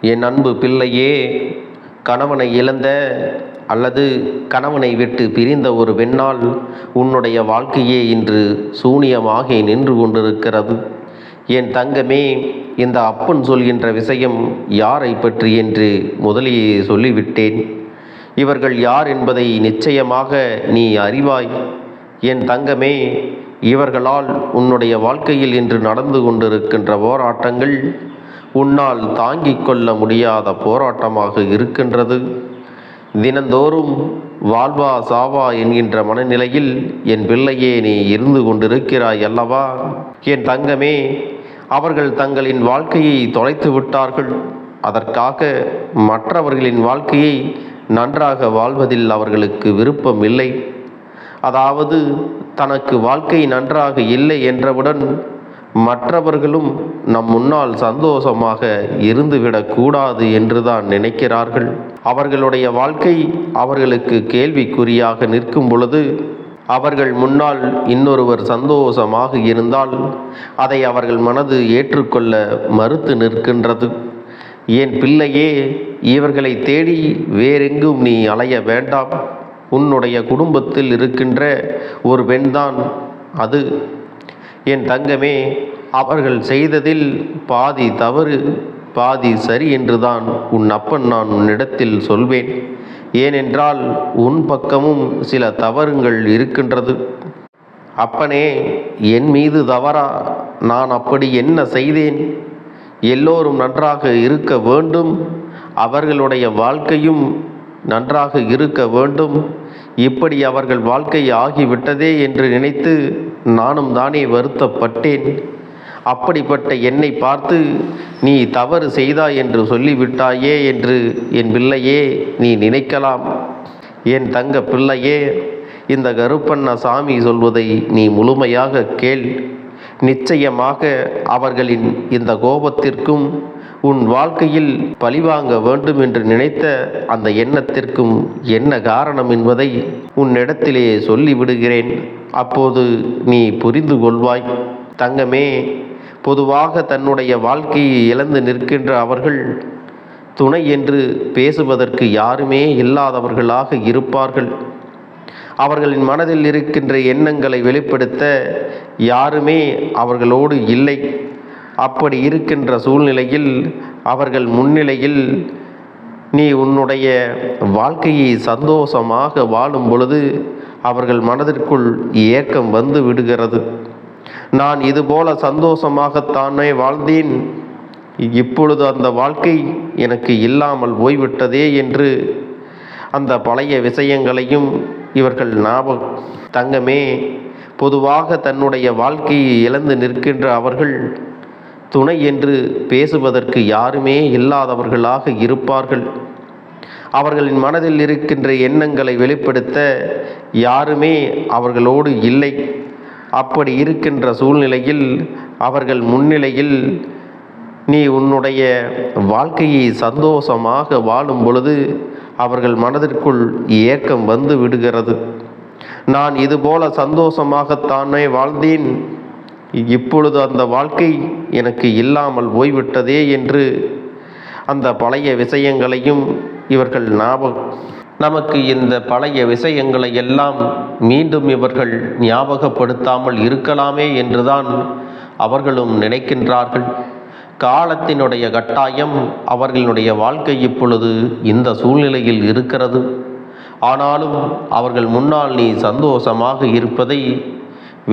என் அன்பு பிள்ளையே, கணவனை இழந்த அல்லது கணவனை விட்டு பிரிந்த ஒரு பெண்ணால் உன்னுடைய வாழ்க்கையே இன்று சூனியமாகி நின்று கொண்டிருக்கிறது. என் தங்கமே, இந்த அப்பன் சொல்கின்ற விஷயம் யாரை பற்றி என்று முதலியே சொல்லிவிட்டேன். இவர்கள் யார் என்பதை நிச்சயமாக நீ அறிவாய். என் தங்கமே, இவர்களால் உன்னுடைய வாழ்க்கையில் இன்று நடந்து கொண்டிருக்கின்ற போராட்டங்கள் உன்னால் தாங்கிக் கொள்ள முடியாத போராட்டமாக இருக்கின்றது. தினந்தோறும் வாழ்வா சாவா என்கின்ற மனநிலையில் என் பிள்ளையே நீ இருந்து கொண்டிருக்கிறாய் அல்லவா? என் தங்கமே, அவர்கள் தங்களின் வாழ்க்கையை தொலைத்து விட்டார்கள். அதற்காக மற்றவர்களின் வாழ்க்கையை நன்றாக வாழ்வதில் அவர்களுக்கு விருப்பம் இல்லை. அதாவது தனக்கு வாழ்க்கை நன்றாக இல்லை என்றவுடன் மற்றவர்களும் நம் முன்னால் சந்தோஷமாக இருந்துவிடக்கூடாது என்றுதான் நினைக்கிறார்கள். அவர்களுடைய வாழ்க்கை அவர்களுக்கு கேள்விக்குறியாக நிற்கும் பொழுது அவர்கள் முன்னால் இன்னொருவர் சந்தோஷமாக இருந்தால் அதை அவர்கள் மனது ஏற்றுக்கொள்ள மறுத்து நிற்கின்றது. என் பிள்ளையே, இவர்களை தேடி வேறெங்கும் நீ அலைய வேண்டாம். உன்னுடைய குடும்பத்தில் இருக்கின்ற ஒரு பெண்தான் அது. என் தங்கமே, அவர்கள் செய்ததில் பாதி தவறு பாதி சரி என்றுதான் உன் அப்பன் நான் உன்னிடத்தில் சொல்வேன். ஏனென்றால் உன் பக்கமும் சில தவறுகள் இருக்கின்றது. அப்பனே, என் மீது தவறா? நான் அப்படி என்ன செய்தேன்? எல்லோரும் நன்றாக இருக்க வேண்டும், அவர்களுடைய வாழ்க்கையும் நன்றாக இருக்க வேண்டும். இப்படி அவர்கள் வாழ்க்கை ஆகிவிட்டதே என்று நினைத்து நானும் தானே வருத்தப்பட்டேன். அப்படிப்பட்ட என்னை பார்த்து நீ தவறு செய்தாய் என்று சொல்லிவிட்டாயே என்று என் பிள்ளையே நீ நினைக்கலாம். என் தங்க பிள்ளையே, இந்த கருப்பண்ண சாமி சொல்வதை நீ முழுமையாக கேள். நிச்சயமாக அவர்களின் இந்த கோபத்திற்கும் உன் வாழ்க்கையில் பழிவாங்க வேண்டும் என்று நினைத்த அந்த எண்ணத்திற்கும் என்ன காரணம் என்பதை உன்னிடத்திலே சொல்லிவிடுகிறேன். அப்போது நீ புரிந்து கொள்வாய். தங்கமே, பொதுவாக தன்னுடைய வாழ்க்கையை இழந்து நிற்கின்ற அவர்கள் துணை என்று பேசுவதற்கு யாருமே இல்லாதவர்களாக இருப்பார்கள். அவர்களின் மனதில் இருக்கின்ற எண்ணங்களை வெளிப்படுத்த யாருமே அவர்களோடு இல்லை. அப்படி இருக்கின்ற சூழ்நிலையில் அவர்கள் முன்னிலையில் நீ உன்னுடைய வாழ்க்கையை சந்தோஷமாக வாழும் பொழுது அவர்கள் மனதிற்குள் ஏக்கம் வந்து விடுகிறது. நான் இதுபோல சந்தோஷமாகத்தானே வாழ்ந்தேன், இப்பொழுது அந்த வாழ்க்கை எனக்கு இல்லாமல் போய்விட்டதே என்று அந்த பழைய விஷயங்களையும் இவர்கள் ஞாபகம். தங்கமே, பொதுவாக தன்னுடைய வாழ்க்கையை இழந்து நிற்கின்ற அவர்கள் துணை என்று பேசுவதற்கு யாருமே இல்லாதவர்களாக இருப்பார்கள். அவர்களின் மனதில் இருக்கின்ற எண்ணங்களை வெளிப்படுத்த யாருமே அவர்களோடு இல்லை. அப்படி இருக்கின்ற சூழ்நிலையில் அவர்கள் முன்னிலையில் நீ உன்னுடைய வாழ்க்கையை சந்தோஷமாக வாழும் பொழுது அவர்கள் மனதிற்குள் ஏக்கம் வந்து விடுகிறது. நான் இதுபோல சந்தோஷமாகத்தானே வாழ்ந்தேன், இப்பொழுது அந்த வாழ்க்கை எனக்கு இல்லாமல் போய்விட்டதே என்று அந்த பழைய விஷயங்களையும் இவர்கள் ஞாபகம். நமக்கு இந்த பழைய விஷயங்களை எல்லாம் மீண்டும் இவர்கள் ஞாபகப்படுத்தாமல் இருக்கலாமே என்றுதான் அவர்களும் நினைக்கின்றார்கள். காலத்தினுடைய கட்டாயம் அவர்களுடைய வாழ்க்கை இப்பொழுது இந்த சூழ்நிலையில் இருக்கிறது. ஆனாலும் அவர்கள் முன்னால் நீ சந்தோஷமாக இருப்பதை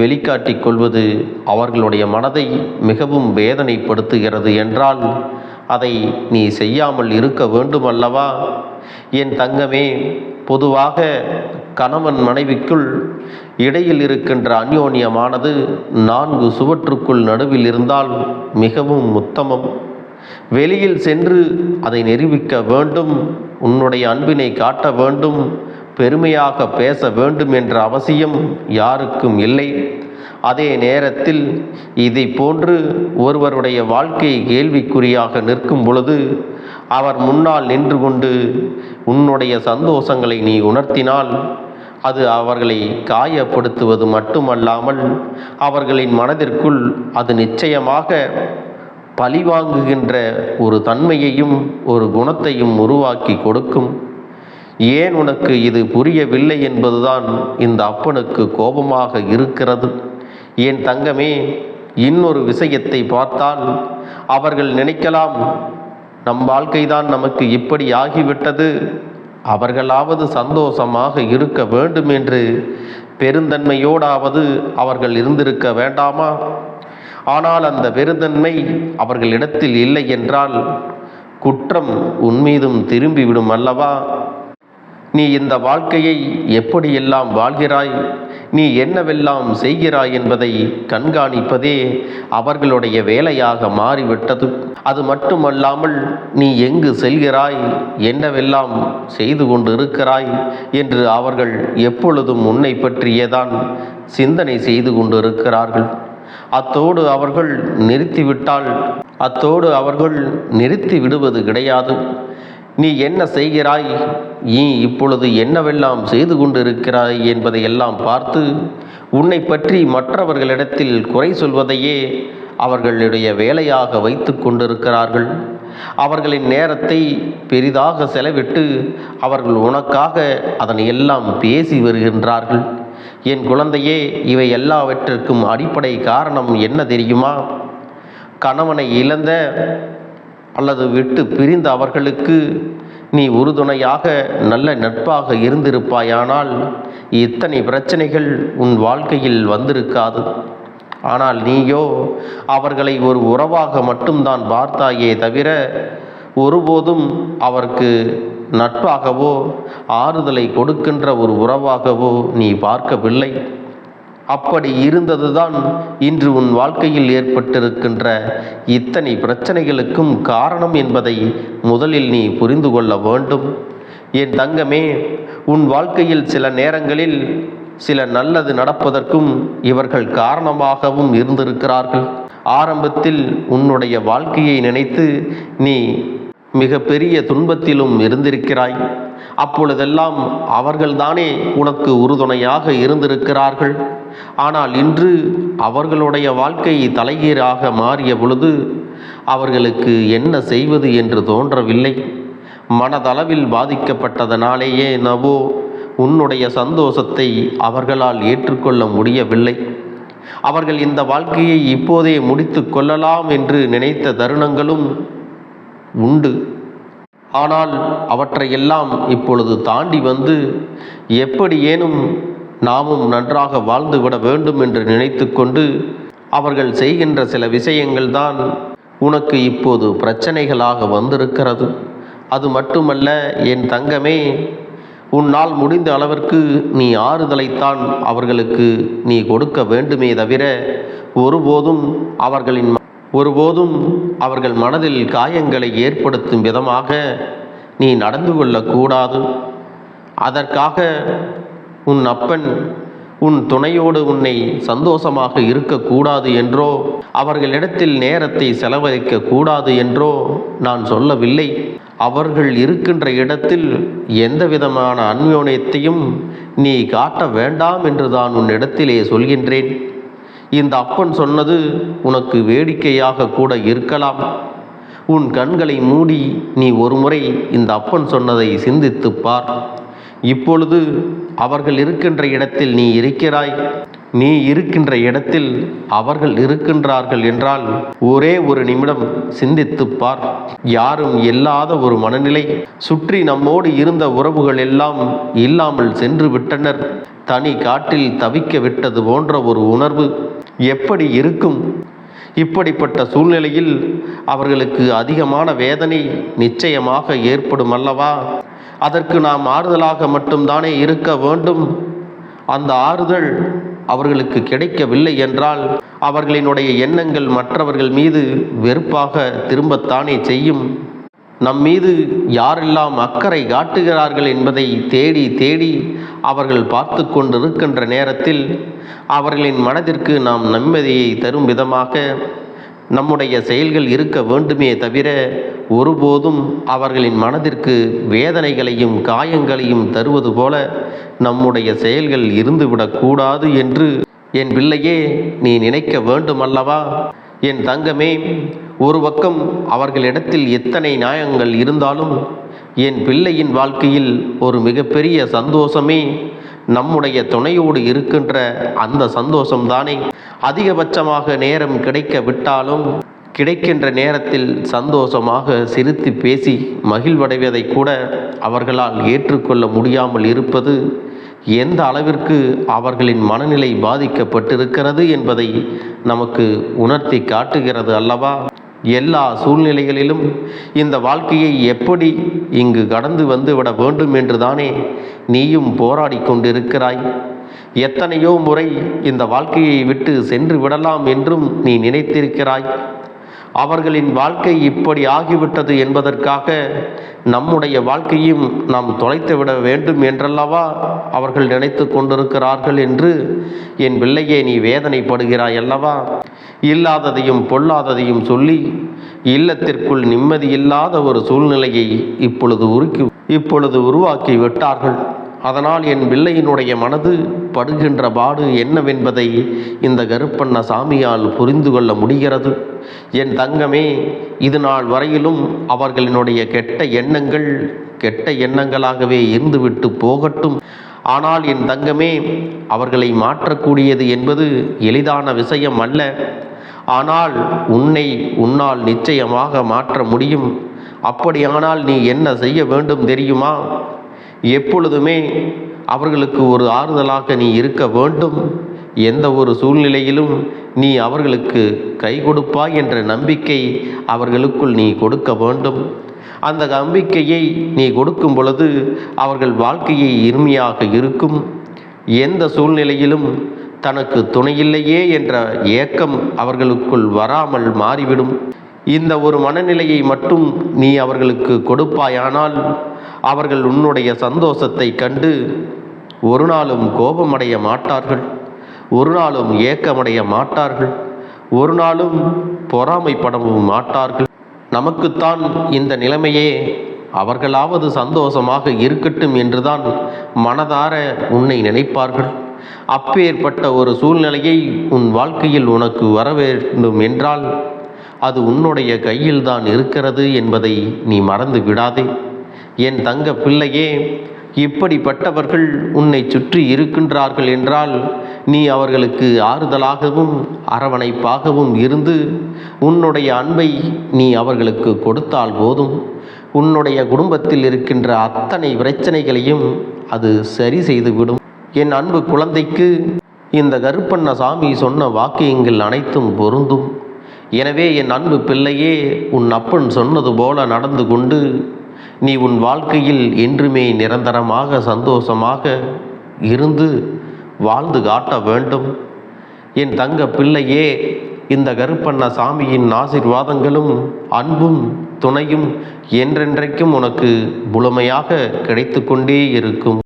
வெளிக்காட்டிக் கொள்வது அவர்களுடைய மனதை மிகவும் வேதனைப்படுத்துகிறது என்றால் அதை நீ செய்யாமல் இருக்க வேண்டும் அல்லவா? என் தங்கமே, பொதுவாக கணவன் மனைவிக்குள் இடையில் இருக்கின்ற அந்யோன்யமானது 4 சுவற்றுக்குள் நடுவில் இருந்தால் மிகவும் உத்தமம். வெளியில் சென்று அதை நிரூபிக்க வேண்டும், உன்னுடைய அன்பினை காட்ட வேண்டும், பெருமையாக பேச வேண்டும் என்ற அவசியம் யாருக்கும் இல்லை. அதே நேரத்தில் இதை போன்று ஒருவருடைய வாழ்க்கை கேள்விக்குறியாக நிற்கும் பொழுது அவர் முன்னால் நின்று கொண்டு உன்னுடைய சந்தோஷங்களை நீ உணர்த்தினால் அது அவர்களை காயப்படுத்துவது மட்டுமல்லாமல் அவர்களின் மனதிற்குள் அது நிச்சயமாக பழிவாங்குகின்ற ஒரு தன்மையையும் ஒரு குணத்தையும் உருவாக்கி கொடுக்கும். ஏன் உனக்கு இது புரியவில்லை என்பதுதான் இந்த அப்பனுக்கு கோபமாக இருக்கிறது. என் தங்கமே, இன்னொரு விஷயத்தை பார்த்தால் அவர்கள் நினைக்கலாம், நம் வாழ்க்கைதான் நமக்கு இப்படி ஆகிவிட்டது, அவர்களாவது சந்தோஷமாக இருக்க வேண்டும் என்று பெருந்தன்மையோடாவது அவர்கள் இருந்திருக்க வேண்டாமா? ஆனால் அந்த பெருந்தன்மை அவர்களிடத்தில் இல்லை என்றால் குற்றம் உன்மீதும் திரும்பிவிடும் அல்லவா? நீ இந்த வாழ்க்கையை எப்படியெல்லாம் வாழ்கிறாய், நீ என்னவெல்லாம் செய்கிறாய் என்பதை கண்காணிப்பதே அவர்களுடைய வேலையாக மாறிவிட்டது. அது மட்டுமல்லாமல் நீ எங்கு செல்கிறாய், என்னவெல்லாம் செய்து கொண்டு இருக்கிறாய் என்று அவர்கள் எப்பொழுதும் உன்னை பற்றியேதான் சிந்தனை செய்து கொண்டு இருக்கிறார்கள். அத்தோடு அவர்கள் நிறுத்தி விடுவது கிடையாது. நீ என்ன செய்கிறாய், நீ இப்பொழுது என்னவெல்லாம் செய்து கொண்டிருக்கிறாய் என்பதையெல்லாம் பார்த்து உன்னை பற்றி மற்றவர்களிடத்தில் குறை சொல்வதையே அவர்களுடைய வேலையாக வைத்து கொண்டிருக்கிறார்கள். அவர்களின் நேரத்தை பெரிதாக செலவிட்டு அவர்கள் உனக்காக அதனை எல்லாம் பேசி வருகின்றார்கள். என் குழந்தையே, இவை எல்லாவற்றிற்கும் அடிப்படை காரணம் என்ன தெரியுமா? கணவனை இழந்த அல்லது விட்டு பிரிந்த அவர்களுக்கு நீ உறுதுணையாக நல்ல நட்பாக இருந்திருப்பாயானால் இத்தனை பிரச்சனைகள் உன் வாழ்க்கையில் வந்திருக்காது. ஆனால் நீயோ அவர்களை ஒரு உறவாக மட்டும்தான் பார்த்தாயே தவிர ஒருபோதும் அவருக்கு நட்பாகவோ ஆறுதலை கொடுக்கின்ற ஒரு உறவாகவோ நீ பார்க்கவில்லை. அப்படி இருந்ததுதான் இன்று உன் வாழ்க்கையில் ஏற்பட்டிருக்கின்ற இத்தனை பிரச்சனைகளுக்கும் காரணம் என்பதை முதலில் நீ புரிந்து கொள்ள வேண்டும். என் தங்கமே, உன் வாழ்க்கையில் சில நேரங்களில் சில நல்லது நடப்பதற்கும் இவர்கள் காரணமாகவும் இருந்திருக்கிறார்கள். ஆரம்பத்தில் உன்னுடைய வாழ்க்கையை நினைத்து நீ மிக பெரிய துன்பத்திலும் இருந்திருக்கிறாய். அப்பொழுதெல்லாம் அவர்கள்தானே உனக்கு உறுதுணையாக இருந்திருக்கிறார்கள். ஆனால் இன்று அவர்களுடைய வாழ்க்கை தலைகீழாக மாறிய பொழுது அவர்களுக்கு என்ன செய்வது என்று தோன்றவில்லை. மனதளவில் பாதிக்கப்பட்டதனாலேயே என்னவோ உன்னுடைய சந்தோஷத்தை அவர்களால் ஏற்றுக்கொள்ள முடியவில்லை. அவர்கள் இந்த வாழ்க்கையை இப்போதே முடித்து கொள்ளலாம் என்று நினைத்த தருணங்களும் உண்டு. ஆனால் அவற்றையெல்லாம் இப்பொழுது தாண்டி வந்து எப்படியேனும் நாமும் நன்றாக வாழ்ந்துவிட வேண்டும் என்று நினைத்து கொண்டு அவர்கள் செய்கின்ற சில விஷயங்கள் தான் உனக்கு இப்போது பிரச்சனைகளாக வந்திருக்கிறது. அது மட்டுமல்ல என் தங்கமே, உன்னால் முடிந்த அளவிற்கு நீ ஆறுதலைத்தான் அவர்களுக்கு நீ கொடுக்க வேண்டுமே தவிர ஒருபோதும் அவர்கள் மனதில் காயங்களை ஏற்படுத்தும் விதமாக நீ நடந்து கொள்ளக்கூடாது. அதற்காக உன் அப்பன் உன் துணையோடு உன்னை சந்தோஷமாக இருக்கக்கூடாது என்றோ அவர்களிடத்தில் நேரத்தை செலவழிக்க கூடாது என்றோ நான் சொல்லவில்லை. அவர்கள் இருக்கின்ற இடத்தில் எந்த விதமான அந்யோன்யத்தையும் நீ காட்ட வேண்டாம் என்று தான் உன்னிடத்திலே சொல்கின்றேன். இந்த அப்பன் சொன்னது உனக்கு வேடிக்கையாக கூட இருக்கலாம். உன் கண்களை மூடி நீ ஒருமுறை இந்த அப்பன் சொன்னதை சிந்தித்துப் பார். இப்பொழுது அவர்கள் இருக்கின்ற இடத்தில் நீ இருக்கிறாய், நீ இருக்கின்ற இடத்தில் அவர்கள் இருக்கின்றார்கள் என்றால் ஒரே ஒரு நிமிடம் சிந்தித்துப் பார். யாரும் இல்லாத ஒரு மனநிலை, சுற்றி நம்மோடு இருந்த உறவுகள் எல்லாம் இல்லாமல் சென்று விட்டனர், தனி காட்டில் தவிக்க விட்டது போன்ற ஒரு உணர்வு எப்படி இருக்கும்? இப்படிப்பட்ட சூழ்நிலையில் அவர்களுக்கு அதிகமான வேதனை நிச்சயமாக ஏற்படும் அல்லவா? அதற்கு நாம் ஆறுதலாக மட்டும்தானே இருக்க வேண்டும். அந்த ஆறுதல் அவர்களுக்கு கிடைக்கவில்லை என்றால் அவர்களினுடைய எண்ணங்கள் மற்றவர்கள் மீது வெறுப்பாக திரும்பத்தானே செய்யும். நம் மீது யாரெல்லாம் அக்கறை காட்டுகிறார்கள் என்பதை தேடி தேடி அவர்கள் பார்த்து கொண்டிருக்கின்ற நேரத்தில் அவர்களின் மனதிற்கு நாம் நிம்மதியை தரும் விதமாக நம்முடைய செயல்கள் இருக்க வேண்டுமே தவிர ஒருபோதும் அவர்களின் மனதிற்கு வேதனைகளையும் காயங்களையும் தருவது போல நம்முடைய செயல்கள் இருந்துவிடக்கூடாது என்று என் பிள்ளையே நீ நினைக்க வேண்டும் அல்லவா? என் தங்கமே, ஒரு பக்கம் அவர்களிடத்தில் எத்தனை நியாயங்கள் இருந்தாலும் என் பிள்ளையின் வாழ்க்கையில் ஒரு மிகப்பெரிய சந்தோஷமே நம்முடைய துணையோடு இருக்கின்ற அந்த சந்தோஷம்தானே. அதிகபட்சமாக நேரம் கிடைக்க விட்டாலும் கிடைக்கின்ற நேரத்தில் சந்தோஷமாக சிரித்து பேசி மகிழ்வடைவதை கூட அவர்களால் ஏற்றுக்கொள்ள முடியாமல் இருப்பது எந்த அளவிற்கு அவர்களின் மனநிலை பாதிக்கப்பட்டிருக்கிறது என்பதை நமக்கு உணர்த்தி காட்டுகிறது அல்லவா. எல்லா சூழ்நிலைகளிலும் இந்த வாழ்க்கையை எப்படி இங்கு கடந்து வந்துவிட வேண்டும் என்றுதானே நீயும் போராடி கொண்டிருக்கிறாய். எத்தனையோ முறை இந்த வாழ்க்கையை விட்டு சென்று விடலாம் என்றும் நீ நினைத்திருக்கிறாய். அவர்களின் வாழ்க்கை இப்படி ஆகிவிட்டது என்பதற்காக நம்முடைய வாழ்க்கையும் நாம் தொலைத்துவிட வேண்டும் என்றல்லவா அவர்கள் நினைத்து கொண்டிருக்கிறார்கள் என்று என் பிள்ளையே நீ வேதனைப்படுகிறாய் அல்லவா. இல்லாததையும் பொல்லாததையும் சொல்லி இல்லத்திற்குள் நிம்மதியில்லாத ஒரு சூழ்நிலையை இப்பொழுது உருவாக்கி விட்டார்கள். அதனால் என் பிள்ளையினுடைய மனது படுகின்ற பாடு என்னவென்பதை இந்த கருப்பண்ண சாமியால் புரிந்து கொள்ள முடிகிறது. என் தங்கமே, இது நாள் வரையிலும் அவர்களினுடைய கெட்ட எண்ணங்களாகவே இருந்துவிட்டு போகட்டும். ஆனால் என் தங்கமே, அவர்களை மாற்றக்கூடியது என்பது எளிதான விஷயம் அல்ல. ஆனால் உன்னால் நிச்சயமாக மாற்ற முடியும். அப்படியானால் நீ என்ன செய்ய வேண்டும் தெரியுமா? எப்பொழுதுமே அவர்களுக்கு ஒரு ஆறுதலாக நீ இருக்க வேண்டும். எந்த ஒரு சூழ்நிலையிலும் நீ அவர்களுக்கு கை கொடுப்பாய் என்ற நம்பிக்கை அவர்களுக்குள் நீ கொடுக்க வேண்டும். அந்த நம்பிக்கையை நீ கொடுக்கும் பொழுது அவர்கள் வாழ்க்கையை இனிமையாக இருக்கும். எந்த சூழ்நிலையிலும் தனக்கு துணையில்லையே என்ற ஏக்கம் அவர்களுக்குள் வராமல் மாறிவிடும். இந்த ஒரு மனநிலையை மட்டும் நீ அவர்களுக்கு கொடுப்பாயானால் அவர்கள் உன்னுடைய சந்தோஷத்தை கண்டு ஒரு நாளும் கோபமடைய மாட்டார்கள், ஒரு நாளும் ஏக்கமடைய மாட்டார்கள், ஒரு நாளும் பொறாமைப்படவும் மாட்டார்கள். நமக்குத்தான் இந்த நிலைமையே, அவர்களாவது சந்தோஷமாக இருக்கட்டும் என்றுதான் மனதார உன்னை நினைப்பார்கள். அப்பேற்பட்ட ஒரு சூழ்நிலையை உன் வாழ்க்கையில் உனக்கு வர வேண்டும் என்றால் அது உன்னுடைய கையில்தான் இருக்கிறது என்பதை நீ மறந்து விடாதே. என் தங்க பிள்ளையே, இப்படிப்பட்டவர்கள் உன்னை சுற்றி இருக்கின்றார்கள் என்றால் நீ அவர்களுக்கு ஆறுதலாகவும் அரவணைப்பாகவும் இருந்து உன்னுடைய அன்பை நீ அவர்களுக்கு கொடுத்தால் போதும். உன்னுடைய குடும்பத்தில் இருக்கின்ற அத்தனை பிரச்சனைகளையும் அது சரி செய்துவிடும். என் அன்பு குழந்தைக்கு இந்த கருப்பண்ண சாமி சொன்ன வாக்கியங்கள் அனைத்தும் பொருந்தும். எனவே என் அன்பு பிள்ளையே, உன் அப்பன் சொன்னது போல நடந்து கொண்டு நீ உன் வாழ்க்கையில் என்றுமே நிரந்தரமாக சந்தோஷமாக இருந்து வாழ்ந்து காட்ட வேண்டும். என் தங்க பிள்ளையே, இந்த கருப்பண்ண சாமியின் ஆசீர்வாதங்களும் அன்பும் துணையும் என்றென்றைக்கும் உனக்கு முழுமையாக கிடைத்து கொண்டே இருக்கும்.